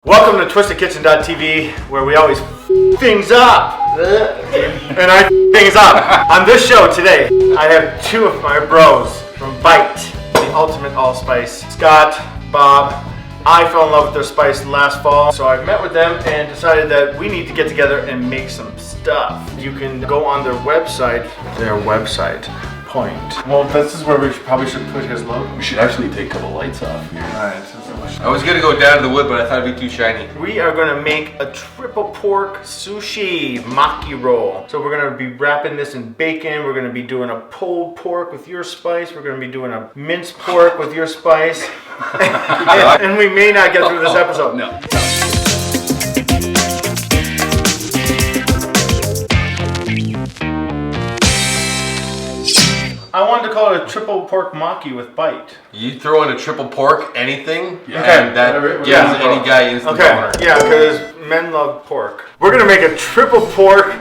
Welcome to TwistedKitchen.TV, where we always things up. And I things up. On this show today, I have two of my bros from Bite, the ultimate allspice. Scott, Bob. I fell in love with their spice last fall, so I met with them and decided that we need to get together and make some stuff. You can go on their website, point. Well, this is where we probably should put his logo. We should actually take a couple lights off here. Alright. I was gonna go down to the wood, but I thought it'd be too shiny. We are gonna make a triple pork sushi maki roll. So we're gonna be wrapping this in bacon. We're gonna be doing a pulled pork with your spice. We're gonna be doing a minced pork with your spice. and we may not get through this episode. No. I wanted to call it a triple pork maki with Bite. You throw in a triple pork, anything, Yeah. and that gives any guy instant boner. Yeah, because men love pork. We're gonna make a triple pork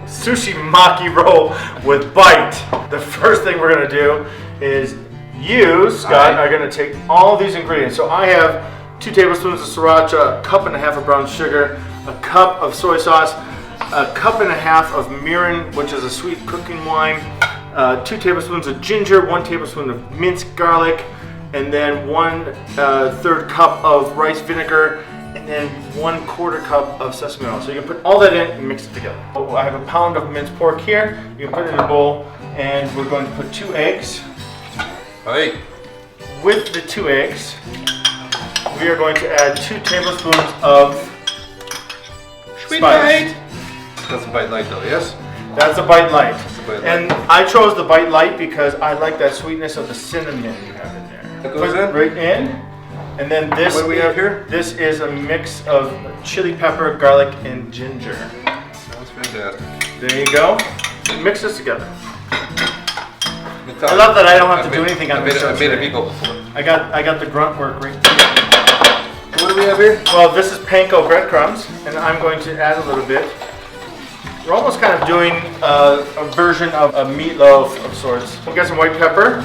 sushi maki roll with Bite. The first thing we're gonna do is you, Scott, are gonna take all these ingredients. So I have 2 tablespoons of sriracha, a cup and a half of brown sugar, a cup of soy sauce, a cup and a half of mirin, which is a sweet cooking wine, 2 tablespoons of ginger, 1 tablespoon of minced garlic, and then 1/3 cup of rice vinegar, and then 1/4 cup of sesame oil. So you can put all that in and mix it together. I have a pound of minced pork here. You can put it in a bowl, and we're going to put 2 eggs. Hey. With the 2 eggs, we are going to add 2 tablespoons of Sweet spice. Bite. That's a Bite Light though, yes? That's a Bite Light. Bite Light. And I chose the Bite Light because I like that sweetness of the cinnamon you have in there. That goes Put it in? right in. And then this, What do we have here? This is a mix of chili pepper, garlic, and ginger. Sounds fantastic. There you go. Mix this together. I love that I don't have to do anything on this show I've made a today. meatball before. I got the grunt work right here. What do we have here? Well, this is panko breadcrumbs, and I'm going to add a little bit. We're almost kind of doing a version of a meatloaf of sorts. We got some white pepper.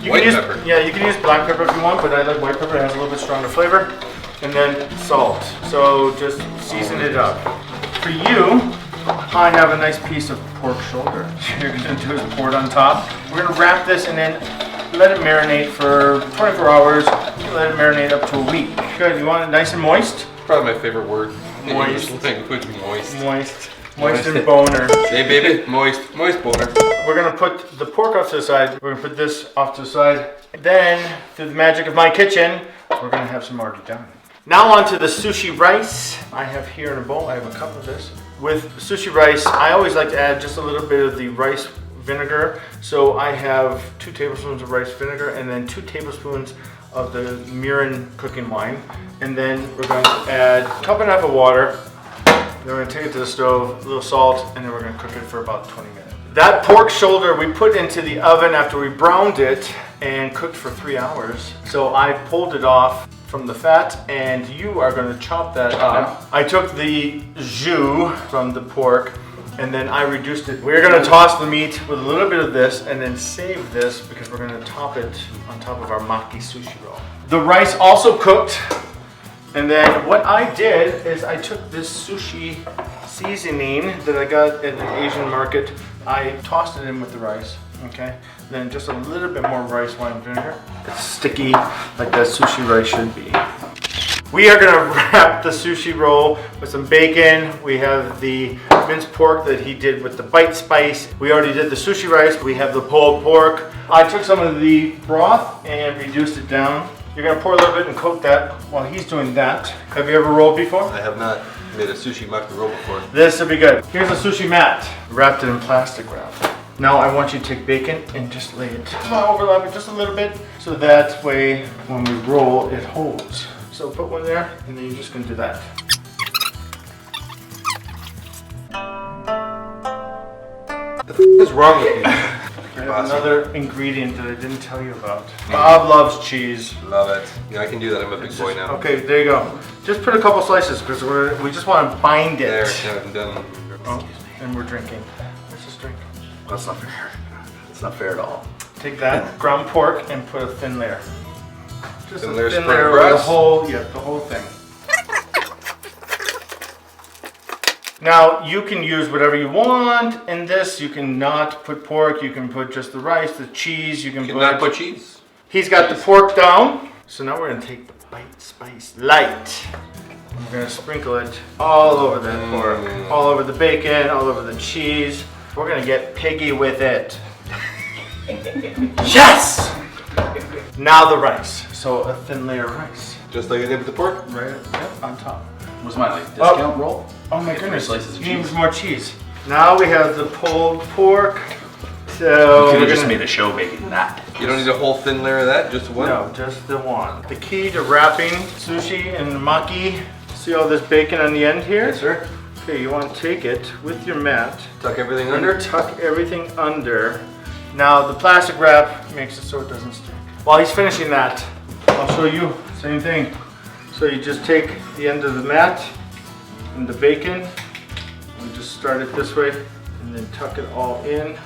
White pepper? Yeah, you can use black pepper if you want, but I like white pepper. It has a little bit stronger flavor. And then salt. So just season it up. For you, I have a nice piece of pork shoulder. What you're gonna do is pour it on top. We're gonna wrap this and then let it marinate for 24 hours. Let it marinate up to a week. Good, you want it nice and moist? Probably my favorite word. in Moist. English language, moist. Moist and boner. Hey baby, moist boner. We're gonna put the pork off to the side. We're gonna put this off to the side. Then, through the magic of my kitchen, we're gonna have some already done. Now on to the sushi rice. I have here in a bowl, I have a cup of this. With sushi rice, I always like to add just a little bit of the rice vinegar. So I have 2 tablespoons of rice vinegar and then 2 tablespoons of the mirin cooking wine. And then we're going to add a cup and a half of water. Then we're gonna take it to the stove, a little salt, and then we're gonna cook it for about 20 minutes. That pork shoulder we put into the oven after we browned it and cooked for 3 hours. So I pulled it off from the fat, and you are gonna chop that up. I took the jus from the pork, and then I reduced it. We're gonna toss the meat with a little bit of this, and then save this because we're gonna top it on top of our maki sushi roll. The rice also cooked. And then what I did is I took this sushi seasoning that I got at an Asian market. I tossed it in with the rice, okay? Then just a little bit more rice wine vinegar. It's sticky like that sushi rice should be. We are gonna wrap the sushi roll with some bacon. We have the minced pork that he did with the Bite spice. We already did the sushi rice. We have the pulled pork. I took some of the broth and reduced it down. You're gonna pour a little bit and coat that while he's doing that. Have you ever rolled before? I have not made a sushi maki roll before. This will be good. Here's a sushi mat, wrapped it in plastic wrap. Now I want you to take bacon and just lay it, overlap it just a little bit, so that way when we roll, it holds. So put one there, and then you're just gonna do that. The f is wrong with you? I have another ingredient that I didn't tell you about. Bob loves cheese. Love it. Yeah, I can do that. I'm a big boy now. Okay, there you go. Just put a couple slices because we just want to bind it. There, yeah, I'm done. Oh, and we're drinking. Let's just drink. That's not fair. It's not fair at all. Take that ground pork and put a thin layer. Just Thin a layer thin spread layer over the across? whole, yeah, the whole thing. Now you can use whatever you want in this. You can not put pork. You can put just the rice, the cheese. You can Not put cheese. He's got the pork down. So now we're gonna take the Bite Spice Light. We're gonna sprinkle it all over the pork, all over the bacon, all over the cheese. We're gonna get piggy with it. Yes! Now the rice. So a thin layer of rice. Just like I did with the pork? Right on top. What's my like discount roll? Oh my Get goodness. 3 slices of You need cheese. more cheese. Now we have the pulled pork. So You could we're have just gonna- made a show baking that. You don't need a whole thin layer of that, just one? No, just the one. The key to wrapping sushi and maki. See all this bacon on the end here? Yes, sir. Okay, you want to take it with your mat Tuck everything and under? tuck everything under. Now the plastic wrap makes it so it doesn't stick. While he's finishing that, I'll show you, same thing. So you just take the end of the mat and the bacon, and just start it this way, and then tuck it all in.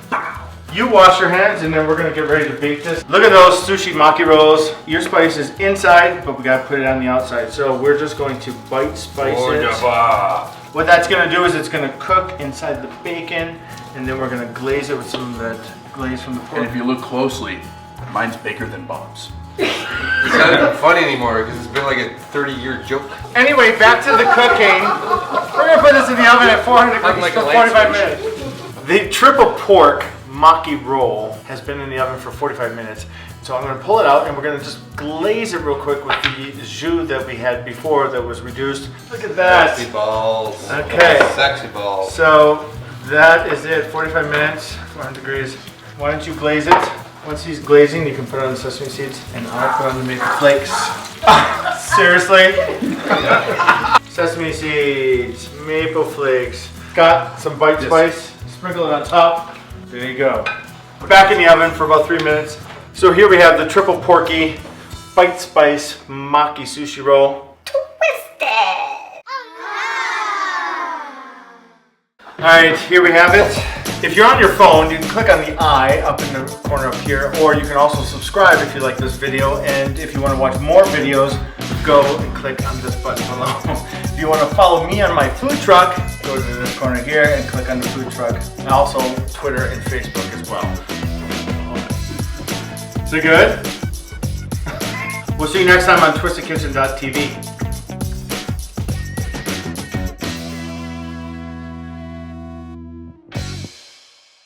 You wash your hands, and then we're gonna get ready to bake this. Look at those sushi maki rolls. Your spice is inside, but we gotta put it on the outside. So we're just going to bite spice it. What that's gonna do is it's gonna cook inside the bacon, and then we're gonna glaze it with some of that glaze from the pork. And if you look closely, mine's bigger than Bob's. It's not even funny anymore because it's been like a 30-year joke. Anyway, back to the cooking. We're gonna put this in the oven at 400 degrees Like for a 45 light minutes. The triple pork maki roll has been in the oven for 45 minutes. So I'm gonna pull it out and we're gonna just glaze it real quick with the jus that we had before that was reduced. Look at that. Sexy balls. Okay. Sexy balls. So that is it, 45 minutes, 400 degrees. Why don't you glaze it? Once he's glazing, you can put on the sesame seeds and I'll put on the maple flakes. Seriously? Sesame seeds, maple flakes. Got some bite spice, sprinkle it on top. There you go. Back in the oven for about 3 minutes. So here we have the triple porky bite spice maki sushi roll. All right, here we have it. If you're on your phone, you can click on the eye up in the corner up here, or you can also subscribe if you like this video. And if you want to watch more videos, go and click on this button below. If you want to follow me on my food truck, go to this corner here and click on the food truck. And also Twitter and Facebook as well. Is it good? We'll see you next time on TwistedKitchen.TV.